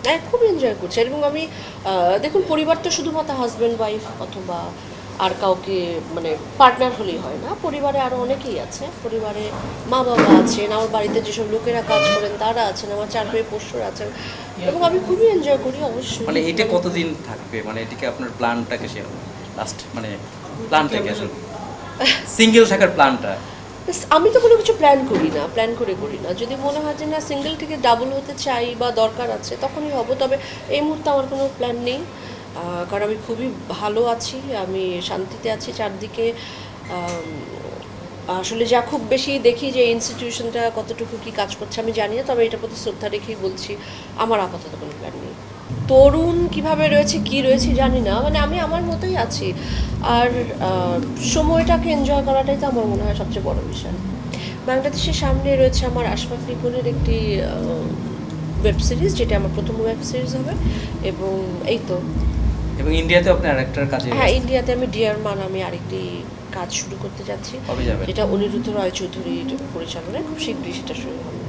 হ্যাঁ, খুব এনজয় করছি। এবং আমি দেখুন, পরিবার তো শুধুমাত্র হাজব্যান্ড ওয়াইফ অথবা আর কাউকে মানে পার্টনার হলেই হয় না, পরিবারে আরও অনেকেই আছে। পরিবারে মা বাবা আছেন, আমার বাড়িতে যেসব লোকেরা কাজ করেন তারা আছেন, আমার চার ভাই পোষ্যরা আছেন, এবং আমি খুবই এনজয় করি অবশ্যই। মানে এটা কতদিন থাকবে, মানে এটাকে আপনার প্ল্যানটাকে শেয়ার লাস্ট, মানে প্ল্যানটা কি আসলে সিঙ্গেল থাকার প্ল্যানটা? আমি তো কোনো কিছু প্ল্যান করি না, প্ল্যান করে করি না। যদি মনে হয় যে না সিঙ্গেল থেকে ডাবল হতে চাই বা দরকার আছে তখনই হব। তবে এই মুহূর্তে আমার কোনো প্ল্যান নেই, কারণ আমি খুবই ভালো আছি, আমি শান্তিতে আছি চারদিকে। আম, আসলে যা খুব বেশি দেখি যে ইনস্টিটিউশনটা কতটুকু কি কাজ করছে আমি জানি না, তবে এটার প্রতি শ্রদ্ধা রেখেই বলছি আমার আপাতত কোনো প্ল্যান নেই। তরুণ কিভাবে রয়েছে কি রয়েছে জানি না, মানে আমি আমার মতোই আছি। আর সময়টাকে এনজয় করাটাই তো আমার মনে হয় সবচেয়ে বড় বিষয়। বাংলাদেশের সামনে রয়েছে আমার আশফাক রিপনের একটি ওয়েব সিরিজ, যেটা আমার প্রথম ওয়েব সিরিজ হবে, এবং এই তো। এবং ইন্ডিয়াতে আপনি আরেকটার কাজে হ্যাঁ, ইন্ডিয়াতে আমি ডিয়ার মান আমি আরেকটি কাজ শুরু করতে যাচ্ছি, কবে যাবেন? যেটা অনিরুদ্ধ রয় চৌধুরীর পরিচালনায় খুব শীঘ্রই সেটা শুরু হবে।